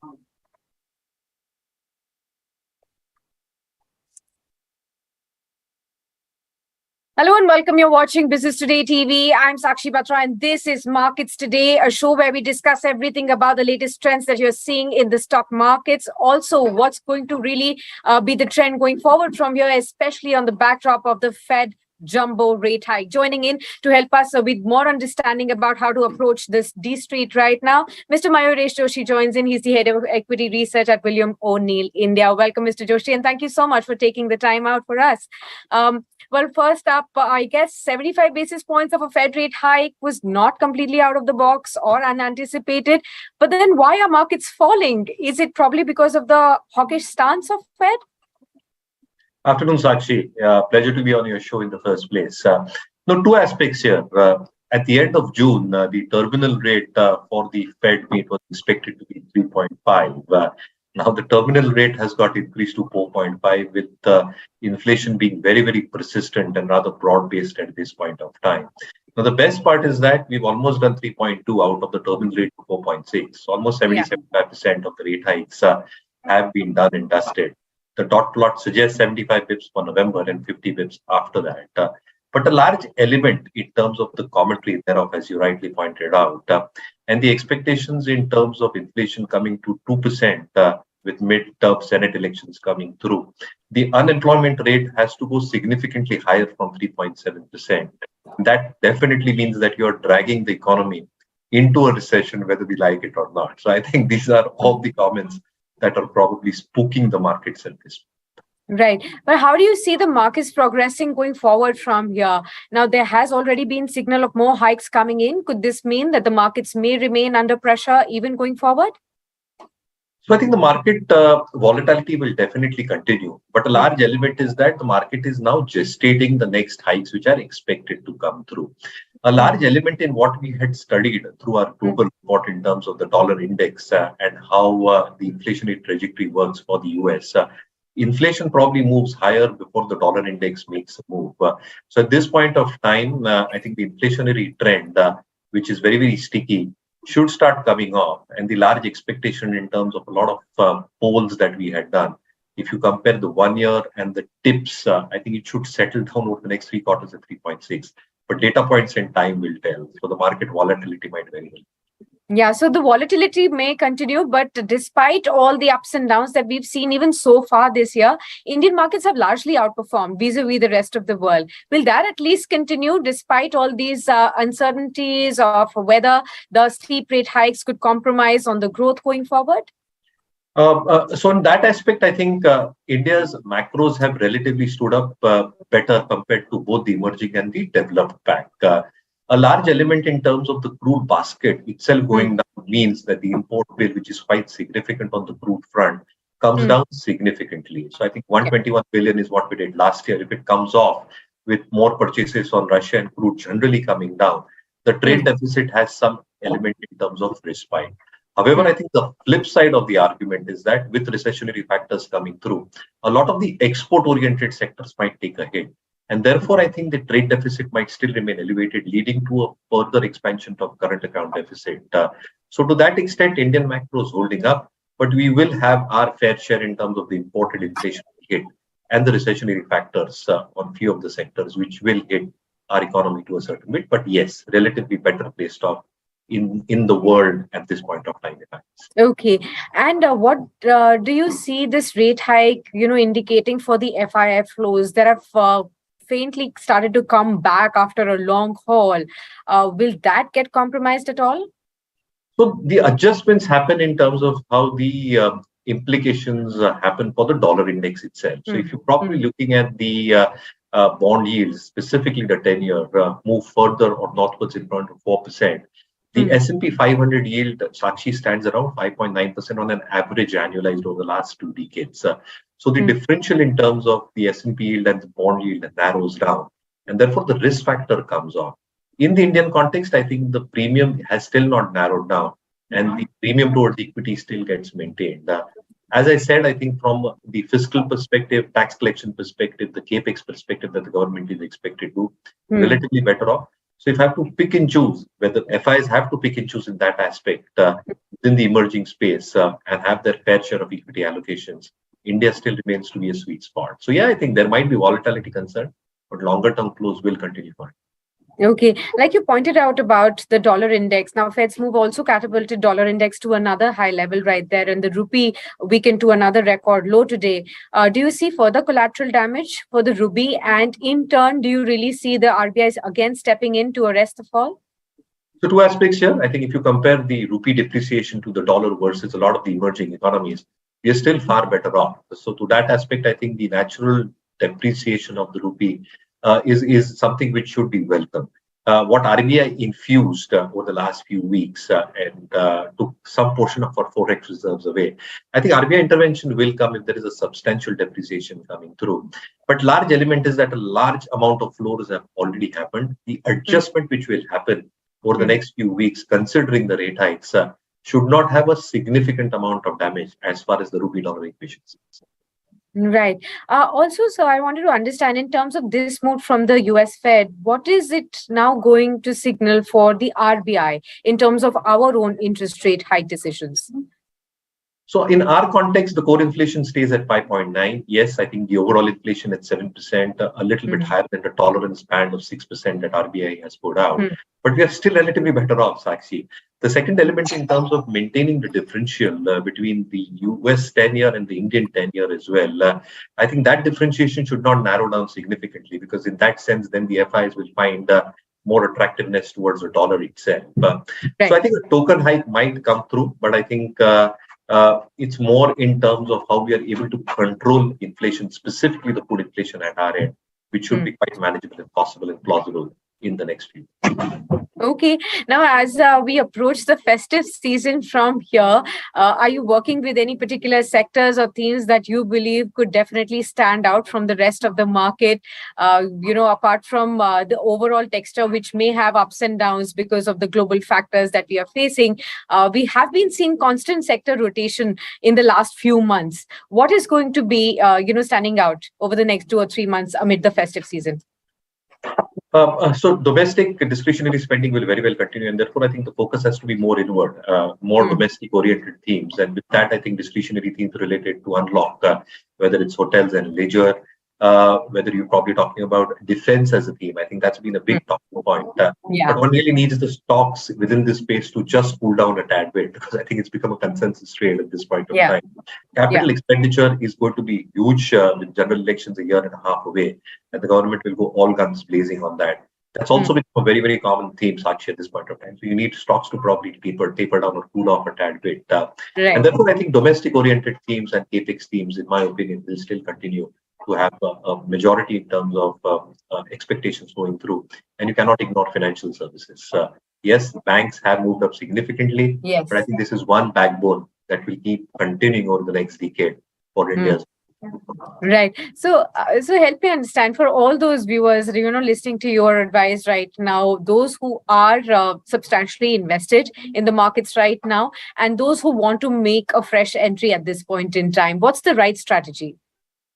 Hello and welcome. You're watching Business Today TV. I'm Sakshi Batra and this is Markets Today, a show where we discuss everything about the latest trends that you're seeing in the stock markets. Also, what's going to really be the trend going forward from here, especially on the backdrop of the Fed jumbo rate hike. Joining in to help us with more understanding about how to approach this D Street right now, Mr. Mayuresh Joshi joins in. He's the head of equity research at William O'Neill India. Welcome, Mr. Joshi, and thank you so much for taking the time out for us. Well, first up, I guess 75 basis points of a Fed rate hike was not completely out of the box or unanticipated. But then why are markets falling? Is it probably because of the hawkish stance of Fed? Afternoon, Sakshi. Pleasure to be on your show in the first place. Two aspects here. At the end of June, the terminal rate for the Fed meet was expected to be 3.5. Now the terminal rate has got increased to 4.5 with inflation being very, very persistent and rather broad-based at this point of time. Now the best part is that we've almost done 3.2 out of the terminal rate to 4.6. Almost 75% of the rate hikes have been done and dusted. The dot plot suggests 75 bips for November and 50 bips after that. But a large element in terms of the commentary thereof, as you rightly pointed out, and the expectations in terms of inflation coming to 2% with mid-term Senate elections coming through, the unemployment rate has to go significantly higher from 3.7%. That definitely means that you're dragging the economy into a recession, whether we like it or not. So I think these are all the comments that are probably spooking the markets at this point. Right. But how do you see the markets progressing going forward from here? Now, there has already been signal of more hikes coming in. Could this mean that the markets may remain under pressure even going forward? So I think the market volatility will definitely continue. But a large element is that the market is now gestating the next hikes, which are expected to come through. A large element in what we had studied through our global report in terms of the dollar index and how the inflationary trajectory works for the US. Inflation probably moves higher before the dollar index makes a move. So at this point of time, I think the inflationary trend, which is very, very sticky, should start coming off. And the large expectation in terms of a lot of polls that we had done, if you compare the 1 year and the tips, I think it should settle down over the next 3 quarters at 3.6. But data points and time will tell. So the market volatility might vary. Yeah, so the volatility may continue, but despite all the ups and downs that we've seen even so far this year, Indian markets have largely outperformed vis-a-vis the rest of the world. Will that at least continue despite all these uncertainties of whether the steep rate hikes could compromise on the growth going forward? So in that aspect, I think India's macros have relatively stood up better compared to both the emerging and the developed pack. A large element in terms of the crude basket itself going down means that the import bill, which is quite significant on the crude front, comes down significantly. So I think 121 billion is what we did last year. If it comes off with more purchases on Russia and crude generally coming down, the trade deficit has some element in terms of respite. However, I think the flip side of the argument is that with recessionary factors coming through, a lot of the export-oriented sectors might take a hit. And therefore, I think the trade deficit might still remain elevated, leading to a further expansion of current account deficit. So to that extent, Indian macro is holding up, but we will have our fair share in terms of the imported inflation hit and the recessionary factors on few of the sectors, which will hit our economy to a certain bit. But yes, relatively better placed off in the world at this point of time. Okay. And what do you see this rate hike, indicating for the FII flows that have faintly started to come back after a long haul? Will that get compromised at all? So the adjustments happen in terms of how the implications happen for the dollar index itself. So if you're probably looking at the bond yields, specifically the 10-year, move further or northwards in front of 4%. The S&P 500 yield, Sakshi, stands around 5.9% on an average annualized over the last 2 decades. So the differential in terms of the S&P yield and the bond yield narrows down, and therefore the risk factor comes off. In the Indian context, I think the premium has still not narrowed down, and the premium towards equity still gets maintained. As I said, I think from the fiscal perspective, tax collection perspective, the capex perspective that the government is expected to, relatively better off. So if I have to pick and choose, whether FIs have to pick and choose in that aspect within the emerging space and have their fair share of equity allocations, India still remains to be a sweet spot. So yeah, I think there might be volatility concern, but longer term flows will continue for it. Okay, like you pointed out about the dollar index, now Fed's move also catapulted dollar index to another high level right there, and the rupee weakened to another record low today. Do you see further collateral damage for the rupee? And in turn, do you really see the RBI again stepping in to arrest the fall? So two aspects here. I think if you compare the rupee depreciation to the dollar versus a lot of the emerging economies, we are still far better off. So to that aspect, I think the natural depreciation of the rupee is something which should be welcome. What RBI infused over the last few weeks and took some portion of our forex reserves away. I think RBI intervention will come if there is a substantial depreciation coming through. But large element is that a large amount of flows have already happened. The adjustment which will happen over the next few weeks, considering the rate hikes, should not have a significant amount of damage as far as the rupee dollar equation is concerned. Right. Also, so I wanted to understand in terms of this move from the US Fed, what is it now going to signal for the RBI in terms of our own interest rate hike decisions? So in our context, the core inflation stays at 5.9. Yes, I think the overall inflation at 7%, a little bit higher than the tolerance band of 6% that RBI has put out. But we are still relatively better off, Sakshi. The second element in terms of maintaining the differential between the US 10-year and the Indian 10-year as well, I think that differentiation should not narrow down significantly, because in that sense, then the FIs will find more attractiveness towards the dollar itself. So I think a token hike might come through, but I think it's more in terms of how we are able to control inflation, specifically the food inflation at our end, which should be quite manageable and possible and plausible in the next few. Okay. Now, as we approach the festive season from here, are you working with any particular sectors or themes that you believe could definitely stand out from the rest of the market? Apart from the overall texture, which may have ups and downs because of the global factors that we are facing, we have been seeing constant sector rotation in the last few months. What is going to be, standing out over the next 2 or 3 months amid the festive season? So domestic discretionary spending will very well continue, and therefore I think the focus has to be more inward, more domestic-oriented themes. And with that, I think discretionary themes related to unlock, whether it's hotels and leisure, whether you're probably talking about defense as a theme. I think that's been a big talking point. But one really needs the stocks within this space to just cool down a tad bit, because I think it's become a consensus trade at this point of time. Capital expenditure is going to be huge with general elections a year and a half away, and the government will go all guns blazing on that. That's also become a very, very common theme, Sakshi, at this point of time. So you need stocks to probably taper down or cool off a tad bit. And therefore, I think domestic-oriented themes and capex themes, in my opinion, will still continue to have a majority in terms of expectations going through. And you cannot ignore financial services. Yes, banks have moved up significantly, but I think this is one backbone that will keep continuing over the next decade for India's. Right. So help me understand, for all those viewers, listening to your advice right now, those who are substantially invested in the markets right now, and those who want to make a fresh entry at this point in time, what's the right strategy?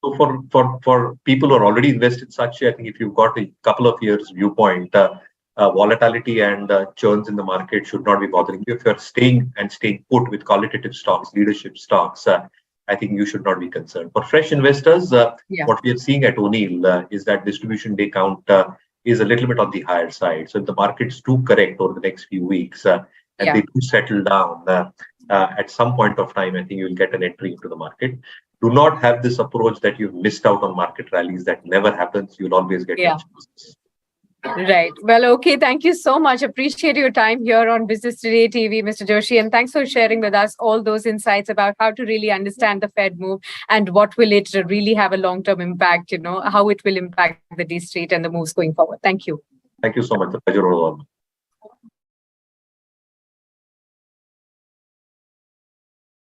So for people who are already invested, Sakshi, I think if you've got a couple of years viewpoint, volatility and churns in the market should not be bothering you. If you're staying put with qualitative stocks, leadership stocks, I think you should not be concerned. For fresh investors, what we are seeing at O'Neill is that distribution day count is a little bit on the higher side. So if the markets do correct over the next few weeks and they do settle down, at some point of time, I think you will get an entry into the market. Do not have this approach that you've missed out on market rallies. That never happens. You'll always get chances. Right. Well, okay. Thank you so much. Appreciate your time here on Business Today TV, Mr. Joshi. And thanks for sharing with us all those insights about how to really understand the Fed move and what will it really have a long-term impact, how it will impact the D Street and the moves going forward. Thank you. Thank you so much. The pleasure was all.